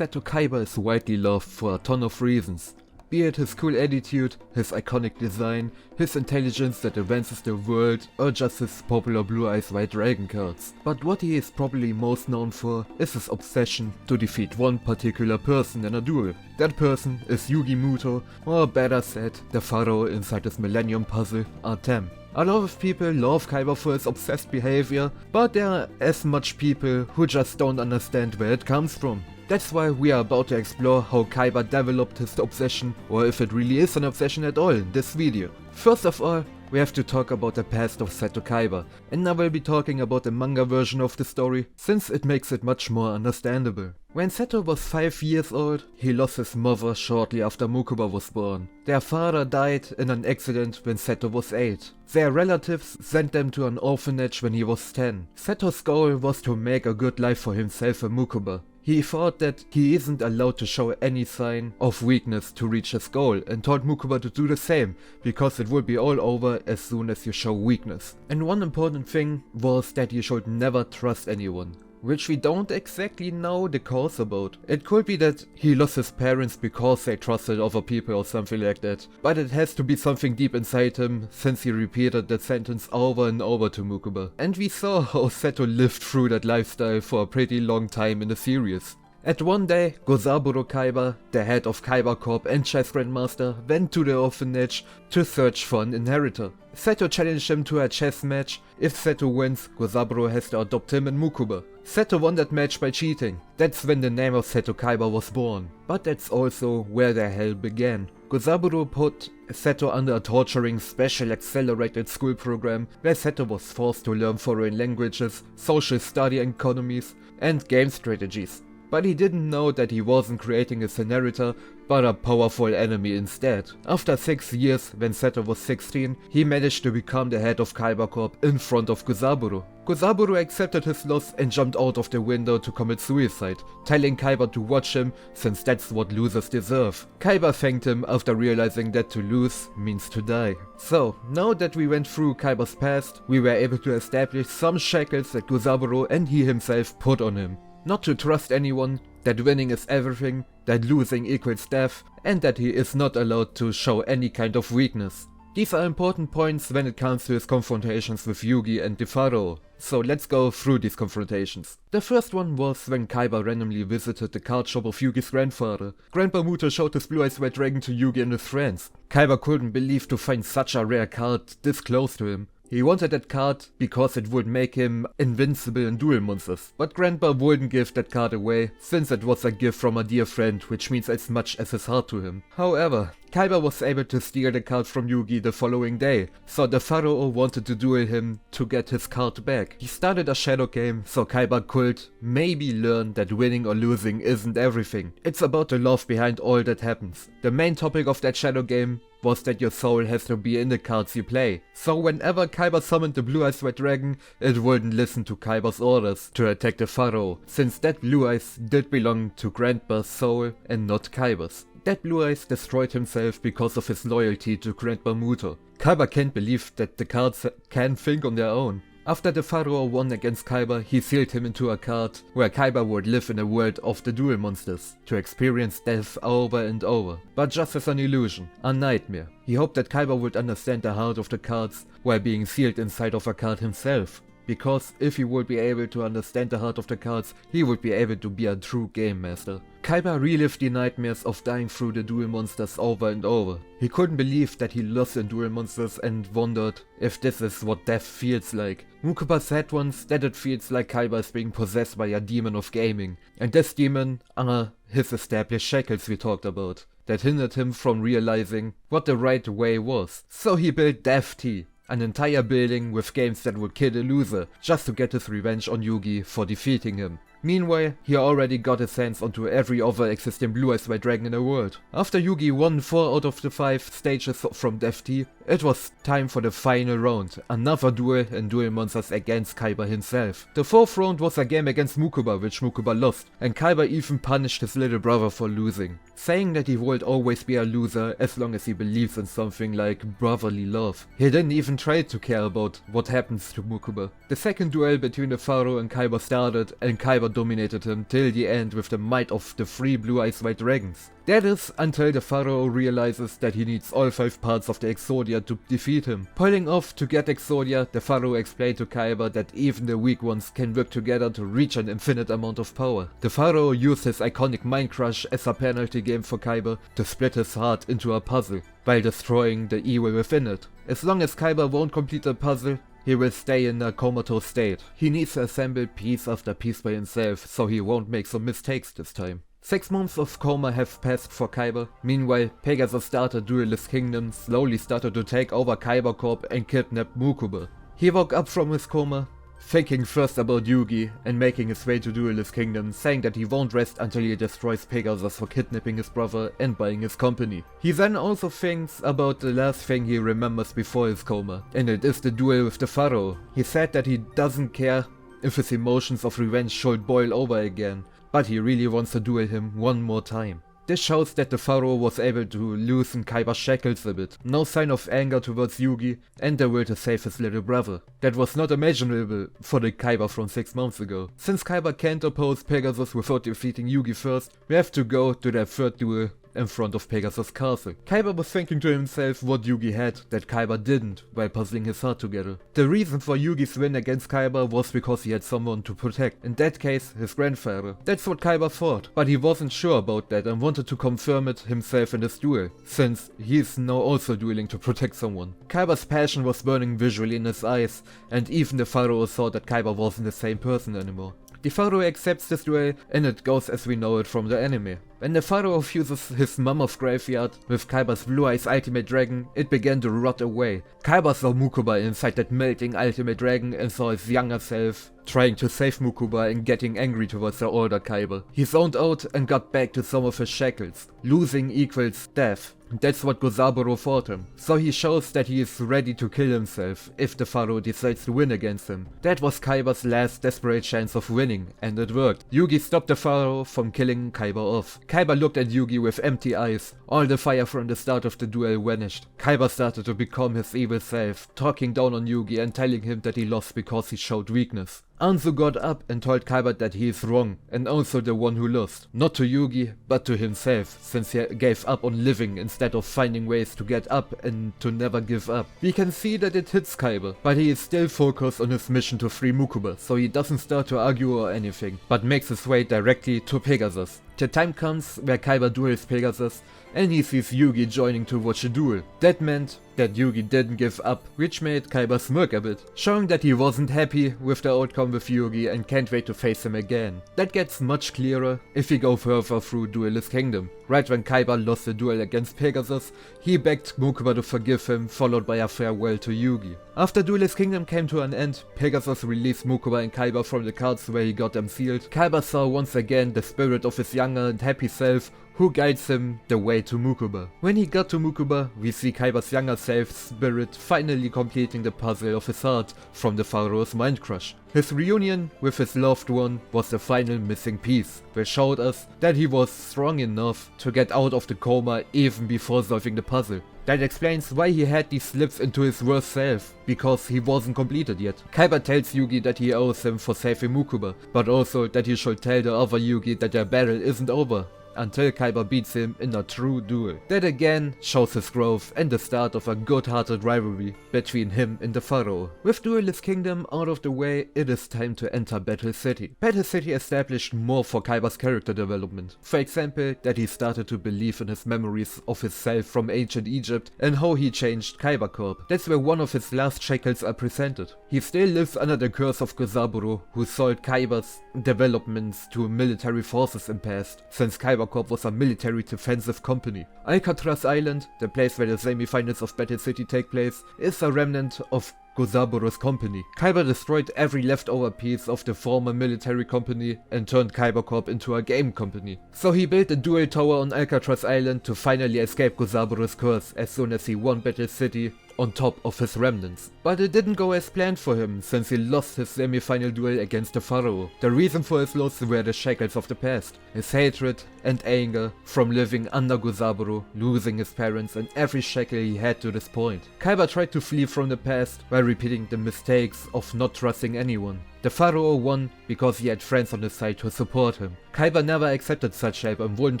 Seto Kaiba is widely loved for a ton of reasons. Be it his cool attitude, his iconic design, his intelligence that advances the world, or just his popular Blue Eyes White Dragon cards. But what he is probably most known for is his obsession to defeat one particular person in a duel. That person is Yugi Muto, or better said, the pharaoh inside his Millennium Puzzle, Artem. A lot of people love Kaiba for his obsessed behavior, but there are as much people who just don't understand where it comes from. That's why we are about to explore how Kaiba developed his obsession, or if it really is an obsession at all in this video. First of all, we have to talk about the past of Seto Kaiba, and I will be talking about the manga version of the story, since it makes it much more understandable. When Seto was 5 years old, he lost his mother shortly after Mukuba was born. Their father died in an accident when Seto was 8. Their relatives sent them to an orphanage when he was 10. Seto's goal was to make a good life for himself and Mukuba. He thought that he isn't allowed to show any sign of weakness to reach his goal, and told Mukuba to do the same, because it will be all over as soon as you show weakness. And one important thing was that you should never trust anyone, which we don't exactly know the cause about. It could be that he lost his parents because they trusted other people or something like that, but it has to be something deep inside him, since he repeated that sentence over and over to Mukuba. And we saw how Seto lived through that lifestyle for a pretty long time in the series. At one day, Gozaburo Kaiba, the head of Kaiba Corp and chess grandmaster, went to the orphanage to search for an inheritor. Seto challenged him to a chess match. If Seto wins, Gozaburo has to adopt him and Mukuba. Seto won that match by cheating. That's when the name of Seto Kaiba was born. But that's also where the hell began. Gozaburo put Seto under a torturing special accelerated school program where Seto was forced to learn foreign languages, social study economies, and game strategies. But he didn't know that he wasn't creating a inheritor, but a powerful enemy instead. After 6 years, when Seto was 16, he managed to become the head of Kaiba Corp in front of Gozaburo. Gozaburo accepted his loss and jumped out of the window to commit suicide, telling Kaiba to watch him, since that's what losers deserve. Kaiba thanked him after realizing that to lose means to die. So, now that we went through Kaiba's past, we were able to establish some shackles that Gozaburo and he himself put on him. Not to trust anyone, that winning is everything, that losing equals death, and that he is not allowed to show any kind of weakness. These are important points when it comes to his confrontations with Yugi and the Pharaoh. So let's go through these confrontations. The first one was when Kaiba randomly visited the card shop of Yugi's grandfather. Grandpa Muto showed his Blue Eyes White Dragon to Yugi and his friends. Kaiba couldn't believe to find such a rare card this close to him. He wanted that card because it would make him invincible in duel monsters, but Grandpa wouldn't give that card away, since it was a gift from a dear friend, which means as much as his heart to him. However, Kaiba was able to steal the card from Yugi the following day, so the Pharaoh wanted to duel him to get his card back. He started a shadow game, so Kaiba could maybe learn that winning or losing isn't everything. It's about the love behind all that happens. The main topic of that shadow game was that your soul has to be in the cards you play. So whenever Kaiba summoned the Blue Eyes White Dragon, it wouldn't listen to Kaiba's orders to attack the Pharaoh, since that Blue Eyes did belong to Grandpa's soul and not Kaiba's. That Blue Eyes destroyed himself because of his loyalty to Grandpa Muto. Kaiba can't believe that the cards can think on their own. After the Pharaoh won against Kaiba, he sealed him into a card where Kaiba would live in a world of the duel monsters, to experience death over and over, but just as an illusion, a nightmare. He hoped that Kaiba would understand the heart of the cards while being sealed inside of a card himself, because if he would be able to understand the heart of the cards, he would be able to be a true game master. Kaiba relived the nightmares of dying through the duel monsters over and over. He couldn't believe that he lost in duel monsters and wondered if this is what death feels like. Mukuba said once that it feels like Kaiba is being possessed by a demon of gaming, and this demon are his established shackles we talked about, that hindered him from realizing what the right way was. So he built Death Tea, an entire building with games that would kill the loser, just to get his revenge on Yugi for defeating him. Meanwhile, he already got his hands onto every other existing Blue Eyes White Dragon in the world. After Yugi won 4 out of the 5 stages from Death Tea, it was time for the final round, another duel in Duel Monsters against Kaiba himself. The 4th round was a game against Mukuba, which Mukuba lost, and Kaiba even punished his little brother for losing, saying that he would always be a loser as long as he believes in something like brotherly love. He didn't even try to care about what happens to Mukuba. The second duel between the Pharaoh and Kaiba started, and Kaiba Kaiba dominated him till the end with the might of the 3 Blue Eyes White Dragons. That is, until the pharaoh realizes that he needs all 5 parts of the Exodia to defeat him. Pulling off to get Exodia, the pharaoh explained to Kaiba that even the weak ones can work together to reach an infinite amount of power. The pharaoh used his iconic Mind Crush as a penalty game for Kaiba to split his heart into a puzzle, while destroying the evil within it. As long as Kaiba won't complete the puzzle, he will stay in a comatose state. He needs to assemble piece after piece by himself, so he won't make some mistakes this time. 6 months of coma have passed for Kaiba. Meanwhile, Pegasus starter Duelist Kingdom slowly started to take over Kaiba Corp and kidnap Mukuba. He woke up from his coma, thinking first about Yugi and making his way to Duelist Kingdom, saying that he won't rest until he destroys Pegasus for kidnapping his brother and buying his company. He then also thinks about the last thing he remembers before his coma, and it is the duel with the pharaoh. He said that he doesn't care if his emotions of revenge should boil over again, but he really wants to duel him one more time. This shows that the pharaoh was able to loosen Kaiba's shackles a bit. No sign of anger towards Yugi and the will to save his little brother. That was not imaginable for the Kaiba from 6 months ago. Since Kaiba can't oppose Pegasus without defeating Yugi first, we have to go to their third duel in front of Pegasus Castle. Kaiba was thinking to himself what Yugi had that Kaiba didn't while puzzling his heart together. The reason for Yugi's win against Kaiba was because he had someone to protect, in that case his grandfather. That's what Kaiba thought, but he wasn't sure about that and wanted to confirm it himself in this duel, since he is now also dueling to protect someone. Kaiba's passion was burning visually in his eyes, and even the pharaoh saw that Kaiba wasn't the same person anymore. The pharaoh accepts this duel and it goes as we know it from the anime. When the pharaoh fuses his Mammoth Graveyard with Kaiba's Blue Eyes Ultimate Dragon, it began to rot away. Kaiba saw Mukuba inside that melting Ultimate Dragon and saw his younger self trying to save Mukuba and getting angry towards the older Kaiba. He zoned out and got back to some of his shackles. Losing equals death. That's what Gozaburo fought him. So he shows that he is ready to kill himself if the pharaoh decides to win against him. That was Kaiba's last desperate chance of winning, and it worked. Yugi stopped the pharaoh from killing Kaiba off. Kaiba looked at Yugi with empty eyes. All the fire from the start of the duel vanished. Kaiba started to become his evil self, talking down on Yugi and telling him that he lost because he showed weakness. Anzu got up and told Kaiba that he is wrong and also the one who lost. Not to Yugi, but to himself, since he gave up on living instead of finding ways to get up and to never give up. We can see that it hits Kaiba, but he is still focused on his mission to free Mukuba, so he doesn't start to argue or anything, but makes his way directly to Pegasus. The time comes where Kaiba duels Pegasus and he sees Yugi joining to watch the duel. That meant that Yugi didn't give up, which made Kaiba smirk a bit, showing that he wasn't happy with the outcome with Yugi and can't wait to face him again. That gets much clearer if we go further through Duelist Kingdom. Right when Kaiba lost the duel against Pegasus, he begged Mukuba to forgive him, followed by a farewell to Yugi. After Duelist Kingdom came to an end, Pegasus released Mukuba and Kaiba from the cards where he got them sealed. Kaiba saw once again the spirit of his younger and happy self, who guides him the way to Mukuba. When he got to Mukuba, we see Kaiba's younger self's spirit finally completing the puzzle of his heart from the pharaoh's Mind Crush. His reunion with his loved one was the final missing piece, which showed us that he was strong enough to get out of the coma even before solving the puzzle. That explains why he had these slips into his worst self, because he wasn't completed yet. Kaiba tells Yugi that he owes him for saving Mukuba, but also that he should tell the other Yugi that their battle isn't over until Kaiba beats him in a true duel. That again shows his growth and the start of a good-hearted rivalry between him and the pharaoh. With Duelist Kingdom out of the way, it is time to enter Battle City. Battle City established more for Kaiba's character development. For example, that he started to believe in his memories of his self from ancient Egypt and how he changed Kaiba Corp. That's where one of his last shackles are presented. He still lives under the curse of Gozaburo, who sold Kaiba's developments to military forces in past, since Kaiba Corp was a military defensive company. Alcatraz Island, the place where the semi-finals of Battle City take place, is a remnant of Gozaburo's company. Kaiba destroyed every leftover piece of the former military company and turned Kaiba Corp into a game company. So he built a dual tower on Alcatraz Island to finally escape Gozaburo's curse as soon as he won Battle City on top of his remnants. But it didn't go as planned for him, since he lost his semi-final duel against the pharaoh. The reason for his loss were the shackles of the past, his hatred and anger from living under Gozaburo, losing his parents and every shackle he had to this point. Kaiba tried to flee from the past by repeating the mistakes of not trusting anyone. The pharaoh won because he had friends on his side to support him. Kaiba never accepted such help and wouldn't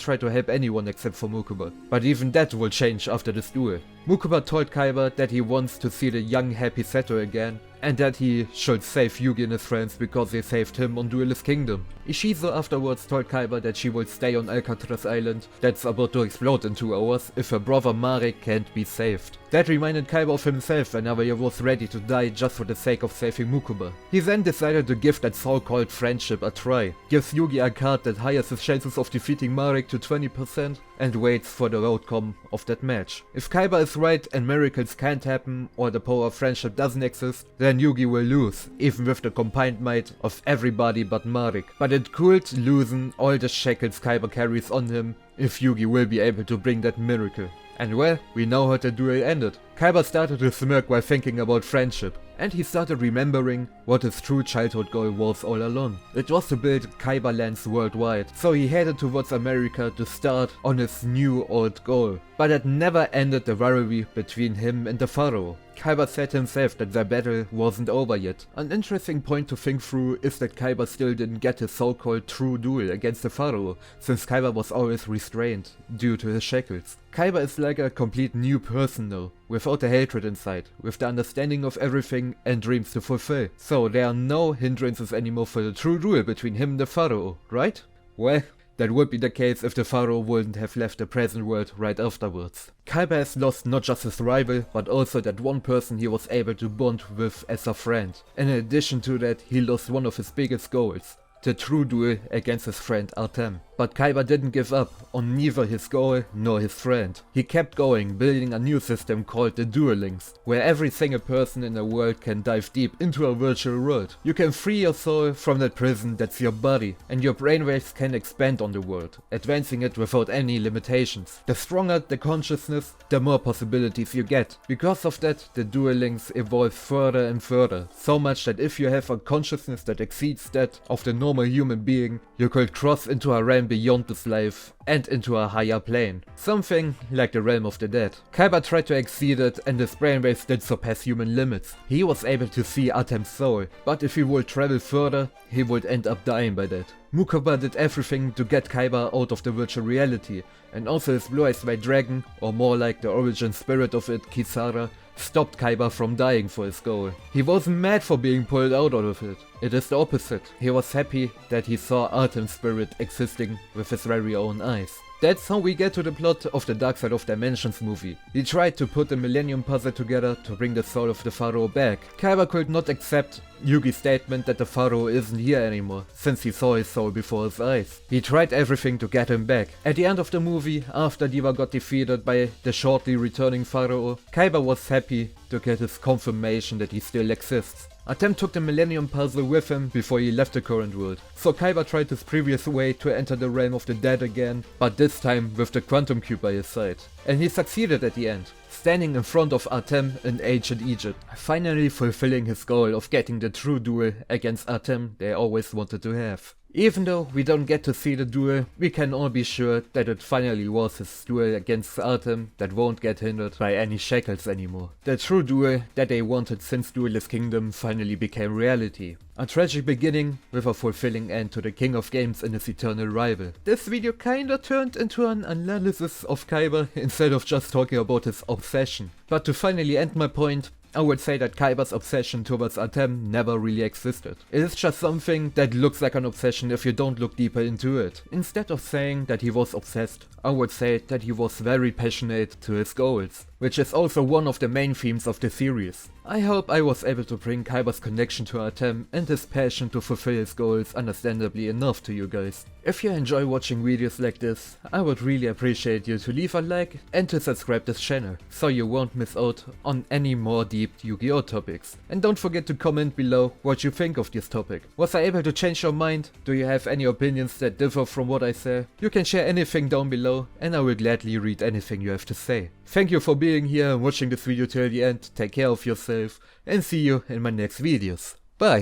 try to help anyone except for Mukuba. But even that will change after this duel. Mukuba told Kaiba that he wants to see the young happy Seto again, and that he should save Yugi and his friends because they saved him on Duelist Kingdom. Ishizo afterwards told Kaiba that she will stay on Alcatraz Island that's about to explode in 2 hours if her brother Marek can't be saved. That reminded Kaiba of himself whenever he was ready to die just for the sake of saving Mukuba. He then decided to give that so-called friendship a try, gives Yugi a card that higher his chances of defeating Marek to 20% and waits for the outcome of that match. If Kaiba is right and miracles can't happen or the power of friendship doesn't exist, then Yugi will lose, even with the combined might of everybody but Marek. But it could loosen all the shackles Kaiba carries on him if Yugi will be able to bring that miracle. And well, we know how the duel ended. Kaiba started to smirk while thinking about friendship, and he started remembering what his true childhood goal was all along. It was to build Kaiba lands worldwide, so he headed towards America to start on his new old goal. But it never ended the rivalry between him and the pharaoh. Kaiba said himself that their battle wasn't over yet. An interesting point to think through is that Kaiba still didn't get his so-called true duel against the pharaoh, since Kaiba was always restrained due to his shackles. Kaiba is like a complete new person now, without the hatred inside, with the understanding of everything and dreams to fulfill. So there are no hindrances anymore for the true duel between him and the pharaoh, right? Well, that would be the case if the pharaoh wouldn't have left the present world right afterwards. Kaiba has lost not just his rival, but also that one person he was able to bond with as a friend. In addition to that, he lost one of his biggest goals, the true duel against his friend Artem. But Kaiba didn't give up on neither his goal nor his friend. He kept going, building a new system called the Duel Links, where every single person in the world can dive deep into a virtual world. You can free your soul from that prison that's your body, and your brainwaves can expand on the world, advancing it without any limitations. The stronger the consciousness, the more possibilities you get. Because of that, the Duel Links evolve further and further, so much that if you have a consciousness that exceeds that of the normal human being, you could cross into a realm beyond this life and into a higher plane. Something like the realm of the dead. Kaiba tried to exceed it and his brainwaves did surpass human limits. He was able to see Artem's soul, but if he would travel further, he would end up dying by that. Mukuba did everything to get Kaiba out of the virtual reality, and also his blue-eyed white dragon, or more like the origin spirit of it, Kisara, stopped Kaiba from dying for his goal. He wasn't mad for being pulled out of it. It is the opposite. He was happy that he saw Artem's spirit existing with his very own eyes. That's how we get to the plot of the Dark Side of Dimensions movie. He tried to put the Millennium Puzzle together to bring the soul of the pharaoh back. Kaiba could not accept Yugi's statement that the pharaoh isn't here anymore, since he saw his soul before his eyes. He tried everything to get him back. At the end of the movie, after Diva got defeated by the shortly returning pharaoh, Kaiba was happy to get his confirmation that he still exists. Artem took the Millennium Puzzle with him before he left the current world, so Kaiba tried his previous way to enter the realm of the dead again, but this time with the Quantum Cube by his side. And he succeeded at the end, standing in front of Artem in ancient Egypt, finally fulfilling his goal of getting the true duel against Artem they always wanted to have. Even though we don't get to see the duel, we can all be sure that it finally was his duel against Artem that won't get hindered by any shackles anymore. The true duel that they wanted since Duelist Kingdom finally became reality. A tragic beginning with a fulfilling end to the King of Games and his eternal rival. This video kinda turned into an analysis of Kaiba instead of just talking about his obsession. But to finally end my point, I would say that Kaiba's obsession towards Artem never really existed. It is just something that looks like an obsession if you don't look deeper into it. Instead of saying that he was obsessed, I would say that he was very passionate to his goals, which is also one of the main themes of the series. I hope I was able to bring Kaiba's connection to Artem and his passion to fulfill his goals understandably enough to you guys. If you enjoy watching videos like this, I would really appreciate you to leave a like and to subscribe this channel, so you won't miss out on any more deep Yu-Gi-Oh topics. And don't forget to comment below what you think of this topic. Was I able to change your mind? Do you have any opinions that differ from what I say? You can share anything down below and I will gladly read anything you have to say. Thank you for being here and watching this video till the end, take care of yourself and see you in my next videos. Bye!